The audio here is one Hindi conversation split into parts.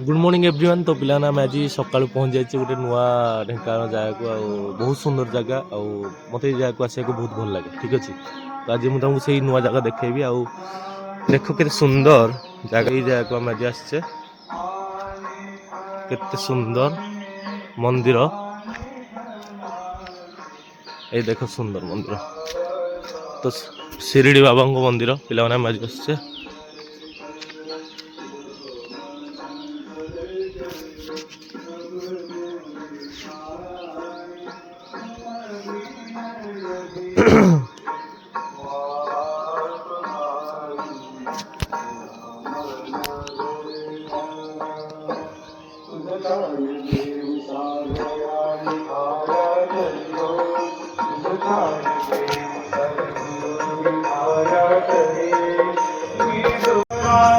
Good morning everyone. तो पिलाना मैं आज सकाळू पहुंच जाइए गोटे नुआ ढेंकानाल जगह को बहुत सुंदर जगह मत जगह आसा बहुत भल लगे। ठीक अच्छे तो आज मुझे तुमको से नुआ जगह देखेबी देख के सुंदर जगह ये जगह को आम आज आसचे के सुंदर मंदिर ये देख सुंदर मंदिर तो शिरडी बाबा मंदिर पिला आज आसचे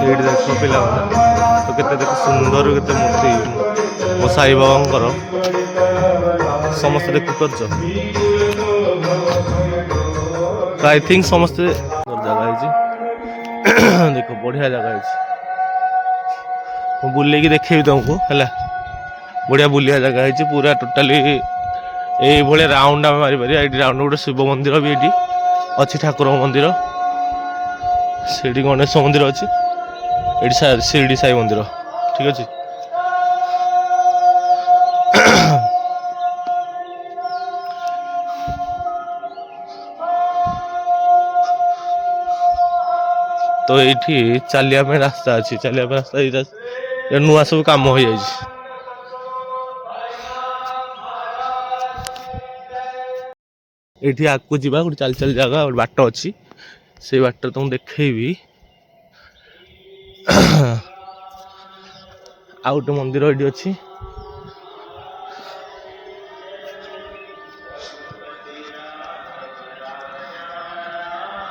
ये देख पिला तो केते देख सुंदर केते मूर्ति मो साई बाबा समस्त देख कर आई थिंक समस्त जगह देख बढ़िया जगह बुले देखेबी तुमको है बढ़िया बुलिया जगह है पूरा टोटाली ये राउंड आम मारी पारे राउंड गोटे शिव मंदिर भी ये अच्छी ठाकुर मंदिर से गणेश मंदिर अच्छी ये शिरडी साई मंदिर ठीक अच्छे। तो ये चलिया रास्ता अच्छी चलिया रास्ता नुआ सब कम हो जाए ये आगू जा गोटे चल चल जगह गोटे बाट अच्छी से बाट तुम देखेबी आ गोटे मंदिर ये अच्छी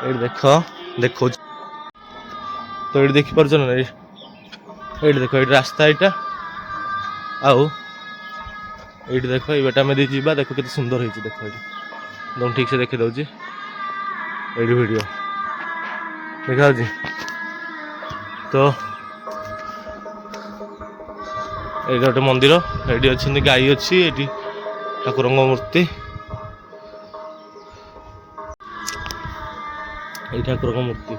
ये देख तो ये देखी पार्छ ना ये देख ये रास्ता यहाँ आउ ये देख ये बाटे आम जा देख के सुंदर हो देख ये तुम ठीक से देखी दूसरी ये वीडियो देखा तो ये गोटे मंदिर ये अच्छी गाई अच्छी ये ठाकुर मूर्ति ये ठाकुर मूर्ति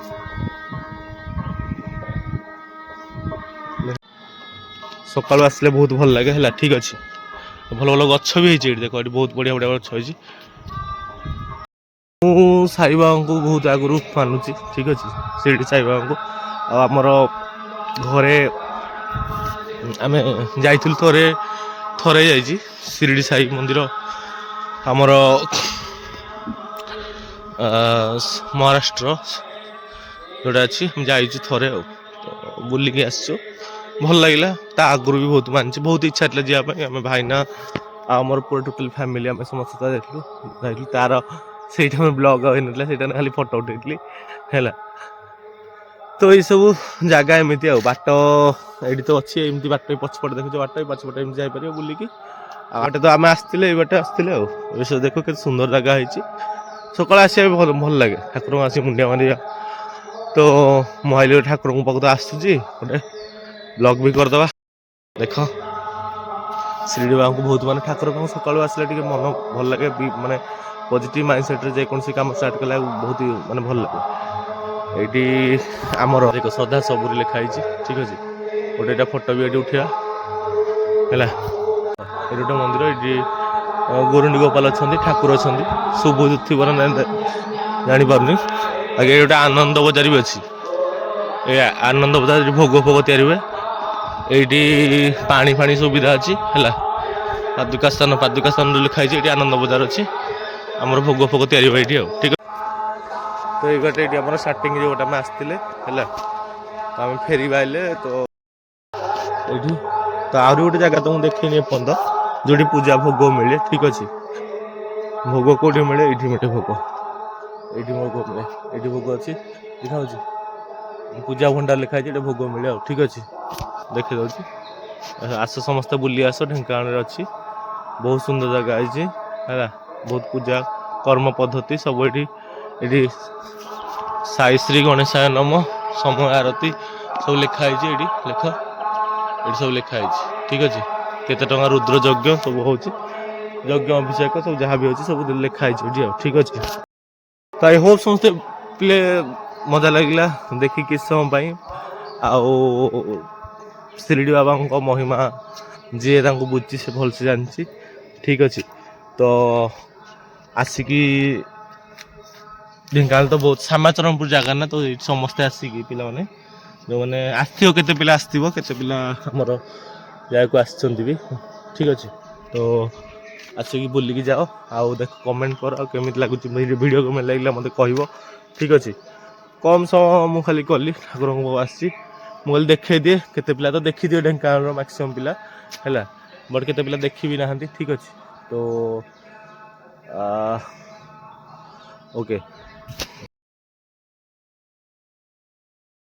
सकाल आसले बहुत भल लगे है ठीक अच्छे भल भल गछ भी है देख ये बहुत बढ़िया बढ़िया गछ है साई बाबा को बहुत आगुरी मानुची ठीक अच्छे शिरडी साई बाबा को आमर घरे आम जा थे थरे जा शिरडी साई मंदिर आमर महाराष्ट्र जोटा अच्छी जाइए थे बुलिकी आसचु भल लगे आगुरी भी बहुत मानছি बहुत इच्छा थी जावाई आम भाईना आमर पूरा टोटल फैमिली आम समस्त जाइलु तार से ब्लॉग होता खाली फोटो उठेली है तो ये सब जगह एमती बाट ये तो अच्छी एमती बाट पछपटे देखो बाट पछपटे एमती जापर बुलिकी आटे तो आम आसते बाट आसते देख के सुंदर जगह है सकाल आसा भल भल लगे ठाकुर आस मुंडिया मार तो मोबाइल ठाकुर पाक तो आसूची गोटे ब्लॉग भी करदे देख शिरडी बाबा को बहुत माने ठाकुर पाक सकाल आसले मन भल लगे माने पॉजिटिव माइंडसेट रे जेकोसी काम स्टार्ट कला बहुत माने भल लगे ये आमर देख श्रद्धा सबूरी लिखाई ठीक अच्छे गोटे फोटो भी ये उठा है ये गोटे मंदिर ये गोरुंडी गोपाल अच्छा ठाकुर अच्छा शुभ थी जापार आगे गोटे आनंद बजार भी अच्छी ये आनंद बजार भोग फोग तैयारी हुए ये पानी फाणी सुविधा अच्छी है पादुका स्थान लिखाई ये आनंद बजार अच्छी आमर भोग फोग तैयारी हुए ये ठीक तो ये गोटे ये आम स्टार्टिंग गोटे आम आसते है आम फेरी आइले तो ये तो आहरी गोटे जगह तुमको देखनी एपर्त जो पूजा भोग मिले ठीक अच्छे भोग कौटी मिले ये मिटे भोग ये भोग मिले ये भोग अच्छी देखा पूजा भंडार लिखाई ये भोग मिले ठीक अच्छे देखी दूसरी आस समस्त बुली आस ढेंकानाल अच्छी बहुत सुंदर जगह है बहुत पूजा कर्म पद्धति सब ये साई श्री गणेशाय नम समय आरती सब लिखाई ये लिख ଏଠି ସବୁ ଲେଖା ହେଇଛି ଠିକ୍ ଅଛି। କେତେ ଟଙ୍କା ରୁଦ୍ର ଯଜ୍ଞ ସବୁ ହେଉଛି, ଯଜ୍ଞ ଅଭିଷେକ ସବୁ ଯାହା ବି ଅଛି ସବୁ ଲେଖା ହେଇଛି ଏଠି ଆଉ ଠିକ୍ ଅଛି। ତ ଆଇ ହୋପ୍ ସମସ୍ତେ ପ୍ଲେ ମଜା ଲାଗିଲା ଦେଖି କିଛି ସମୟ ପାଇଁ। ଆଉ ଶିରିଡ଼ି ବାବାଙ୍କ ମହିମା ଯିଏ ତାଙ୍କୁ ବୁଝିଛି ସେ ଭଲସେ ଜାଣିଛି ଠିକ୍ ଅଛି। ତ ଆସିକି ଢେଙ୍କାନାଳ ତ ବହୁତ ଶ୍ୟାମାଚରଣପୁର ଜାଗା ନା, ତ ଏଇଠି ସମସ୍ତେ ଆସିକି ପିଲାମାନେ ଯେଉଁମାନେ ଆସିଥିବ, କେତେ ପିଲା ଆସିଥିବ, କେତେ ପିଲା ଆମର ଜାଗାକୁ ଆସିଛନ୍ତି ବି ଠିକ୍ ଅଛି। ତ ଆସିକି ବୁଲିକି ଯାଅ, ଆଉ ଦେଖ କମେଣ୍ଟ କର ଆଉ କେମିତି ଲାଗୁଛି ଭିଡ଼ିଓ, କେମିତି ଲାଗିଲା ମୋତେ କହିବ ଠିକ୍ ଅଛି। କମ୍ ସମୟ ମୁଁ ଖାଲି କଲି, ଠାକୁରଙ୍କୁ ଆସିଛି ମୁଁ କହିଲି ଦେଖେଇ ଦିଏ, କେତେ ପିଲା ତ ଦେଖିଥିବେ ଢେଙ୍କାନାଳର ମ୍ୟାକ୍ସିମମ୍ ପିଲା ହେଲା, ବଟ୍ କେତେ ପିଲା ଦେଖିବି ନାହାନ୍ତି ଠିକ୍ ଅଛି। ତ ଓକେ